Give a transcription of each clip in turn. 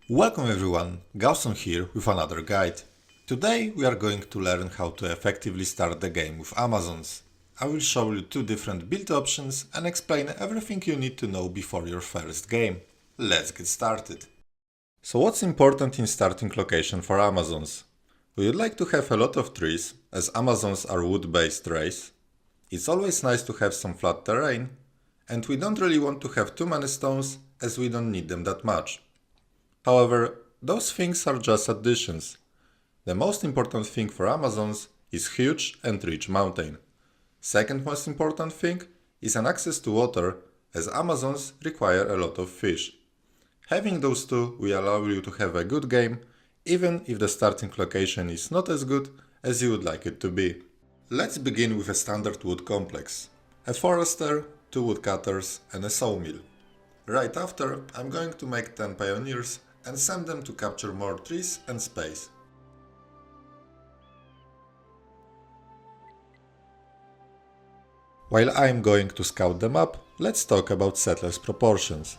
Welcome everyone, Gauson here with another guide. Today we are going to learn how to effectively start the game with Amazons. I will show you two different build options and explain everything you need to know before your first game. Let's get started. So what's important in starting location for Amazons? We would like to have a lot of trees, as Amazons are wood-based race. It's always nice to have some flat terrain, and we don't really want to have too many stones, as we don't need them that much. However, those things are just additions. The most important thing for Amazons is huge and rich mountain. Second most important thing is an access to water, as Amazons require a lot of fish. Having those two will allow you to have a good game, even if the starting location is not as good as you would like it to be. Let's begin with a standard wood complex. A forester, 2 woodcutters and a sawmill. Right after, I'm going to make 10 pioneers and send them to capture more trees and space. While I'm going to scout them up, let's talk about settlers proportions.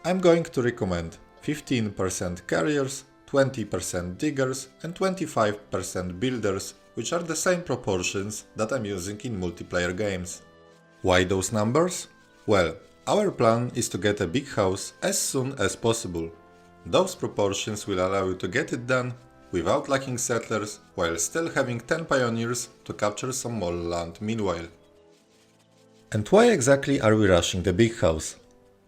I'm going to recommend 15% carriers, 20% diggers and 25% builders, which are the same proportions that I'm using in multiplayer games. Why those numbers? Well, our plan is to get a big house as soon as possible. Those proportions will allow you to get it done without lacking settlers, while still having 10 pioneers to capture some more land meanwhile. And why exactly are we rushing the big house?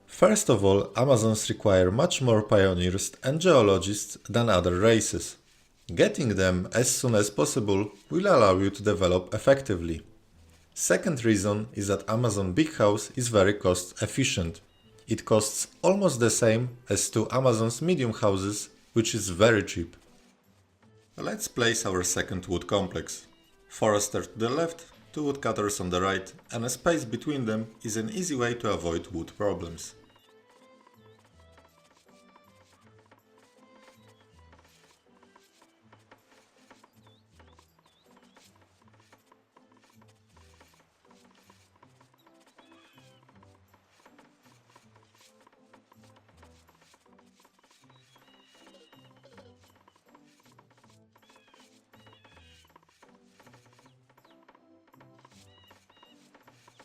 First of all, Amazons require much more pioneers and geologists than other races. Getting them as soon as possible will allow you to develop effectively. Second reason is that Amazon Big House is very cost efficient. It costs almost the same as 2 Amazon's medium houses, which is very cheap. Let's place our second wood complex. Forester to the left, 2 woodcutters on the right, and a space between them is an easy way to avoid wood problems.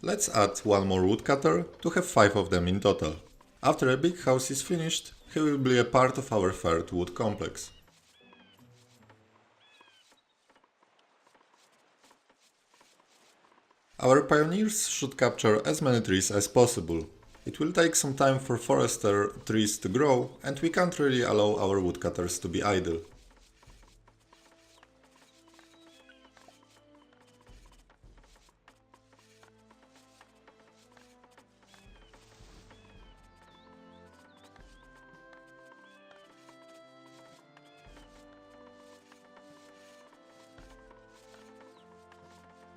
Let's add one more woodcutter to have 5 of them in total. After a big house is finished, he will be a part of our third wood complex. Our pioneers should capture as many trees as possible. It will take some time for forester trees to grow, and we can't really allow our woodcutters to be idle.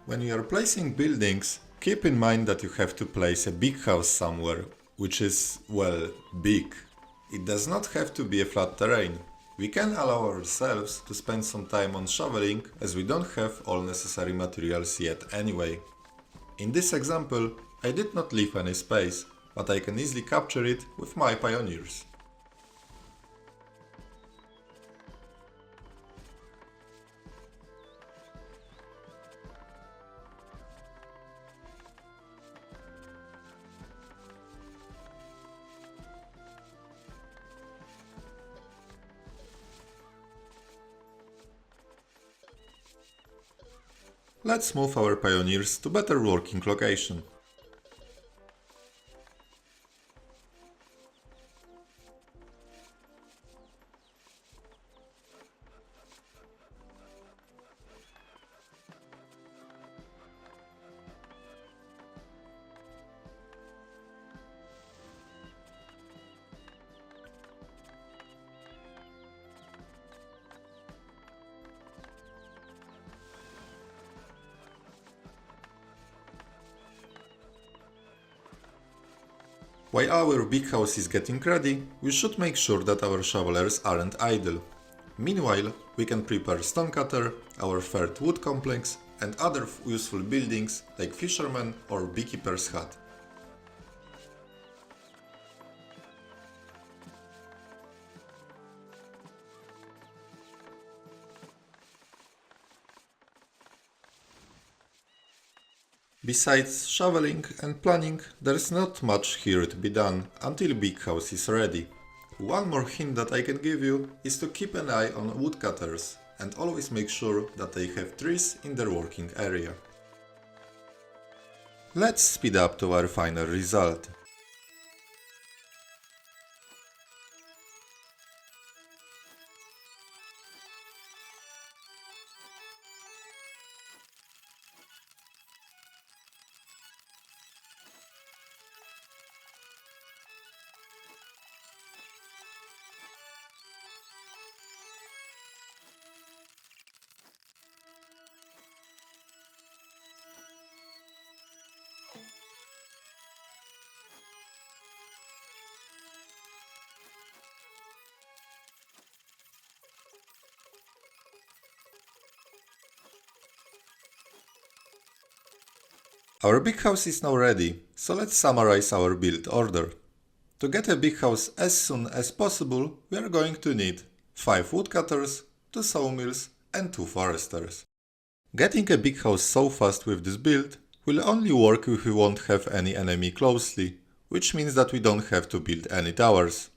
When you are placing buildings, keep in mind that you have to place a big house somewhere, which is, well, big. It does not have to be a flat terrain. We can allow ourselves to spend some time on shoveling, as we don't have all necessary materials yet anyway. In this example, I did not leave any space, but I can easily capture it with my pioneers. Let's move our pioneers to better working location. While our big house is getting ready, we should make sure that our shovelers aren't idle. Meanwhile, we can prepare stonecutter, our third wood complex, and other useful buildings like fisherman or beekeeper's hut. Besides shoveling and planning, there is not much here to be done until big house is ready. One more hint that I can give you is to keep an eye on woodcutters and always make sure that they have trees in their working area. Let's speed up to our final result. Our big house is now ready, so let's summarize our build order. To get a big house as soon as possible, we are going to need 5 woodcutters, 2 sawmills and 2 foresters. Getting a big house so fast with this build will only work if we won't have any enemy closely, which means that we don't have to build any towers.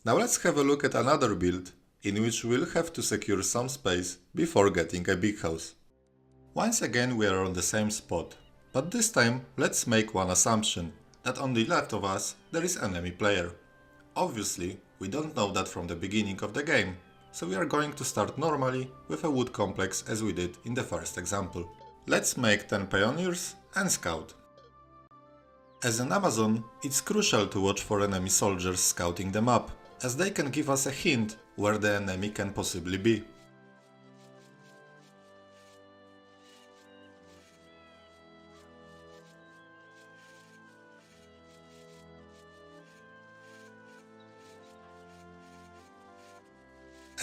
Now let's have a look at another build, in which we'll have to secure some space before getting a big house. Once again we are on the same spot. But this time, let's make one assumption, that on the left of us there is enemy player. Obviously, we don't know that from the beginning of the game, so we are going to start normally with a wood complex as we did in the first example. Let's make 10 pioneers and scout. As an Amazon, it's crucial to watch for enemy soldiers scouting the map, as they can give us a hint where the enemy can possibly be.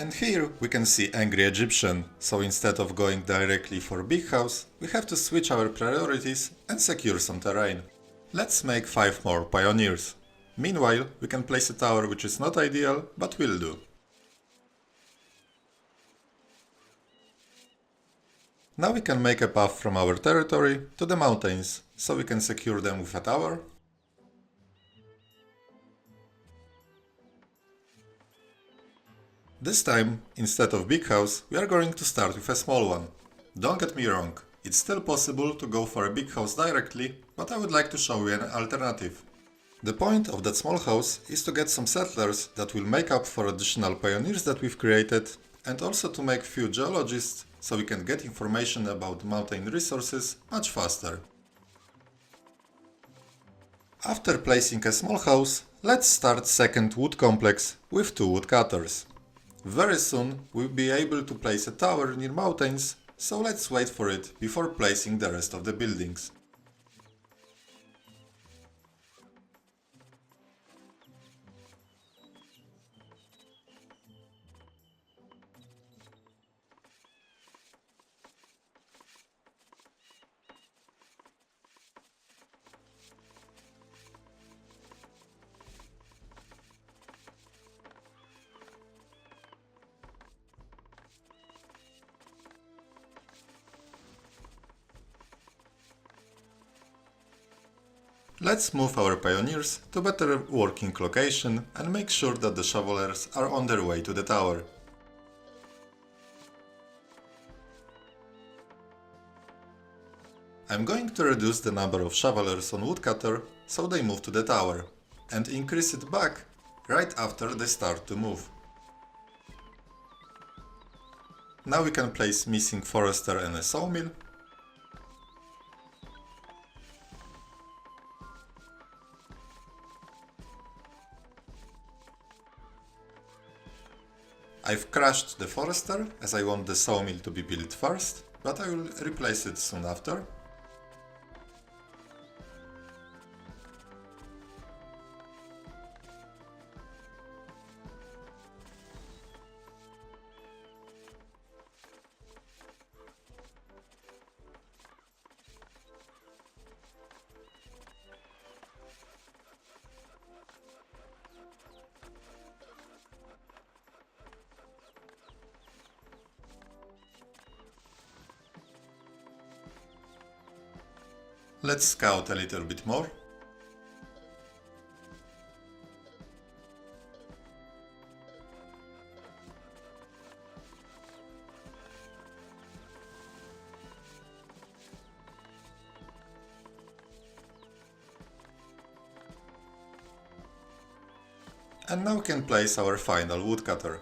And here we can see Angry Egyptian, so instead of going directly for big house, we have to switch our priorities and secure some terrain. Let's make 5 more pioneers. Meanwhile, we can place a tower which is not ideal, but will do. Now we can make a path from our territory to the mountains, so we can secure them with a tower. This time, instead of big house, we are going to start with a small one. Don't get me wrong, it's still possible to go for a big house directly, but I would like to show you an alternative. The point of that small house is to get some settlers that will make up for additional pioneers that we've created, and also to make few geologists, so we can get information about mountain resources much faster. After placing a small house, let's start second wood complex with 2 woodcutters. Very soon we'll be able to place a tower near mountains, so let's wait for it before placing the rest of the buildings. Let's move our pioneers to better working location and make sure that the shovelers are on their way to the tower. I'm going to reduce the number of shovelers on woodcutter so they move to the tower, and increase it back right after they start to move. Now we can place missing forester and a sawmill. I've crashed the forester as I want the sawmill to be built first, but I will replace it soon after. Let's scout a little bit more. And now we can place our final woodcutter.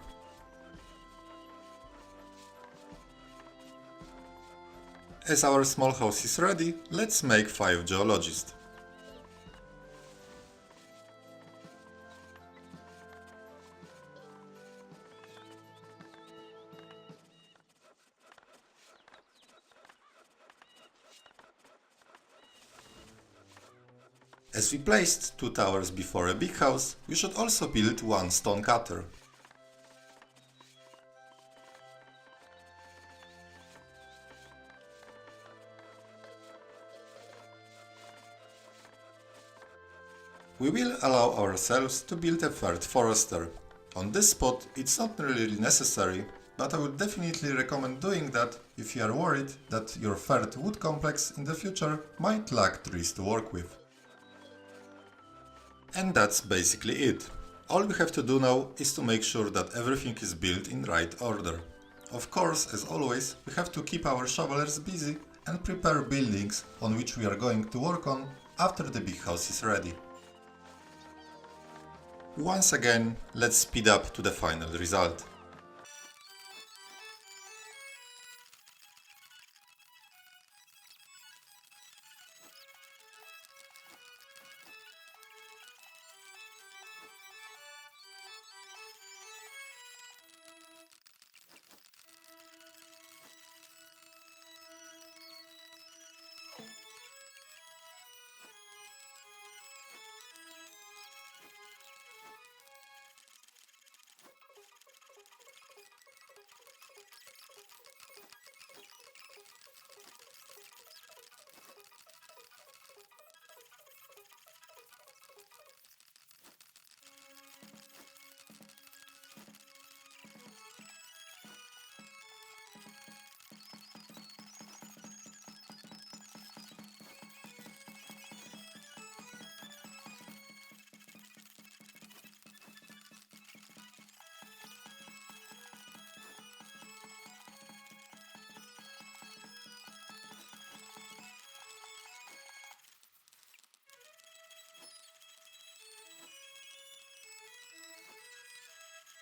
As our small house is ready, let's make 5 geologists. As we placed 2 towers before a big house, we should also build 1 stone cutter. We will allow ourselves to build a third forester. On this spot it's not really necessary, but I would definitely recommend doing that if you are worried that your third wood complex in the future might lack trees to work with. And that's basically it. All we have to do now is to make sure that everything is built in right order. Of course, as always, we have to keep our shovelers busy and prepare buildings on which we are going to work on after the big house is ready. Once again, let's speed up to the final result.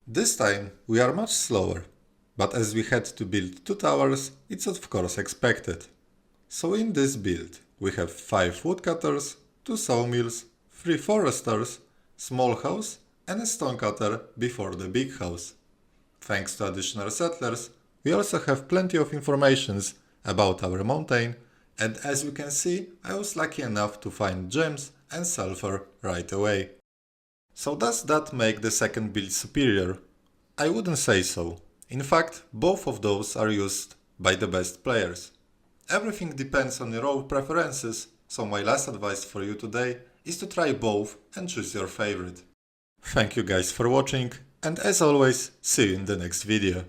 This time we are much slower, but as we had to build 2 towers, it's of course expected. So in this build we have 5 woodcutters, 2 sawmills, 3 foresters, small house and a stonecutter before the big house. Thanks to additional settlers, we also have plenty of informations about our mountain, and as you can see, I was lucky enough to find gems and sulfur right away. So does that make the second build superior? I wouldn't say so. In fact, both of those are used by the best players. Everything depends on your own preferences, so my last advice for you today is to try both and choose your favorite. Thank you guys for watching, and as always, see you in the next video.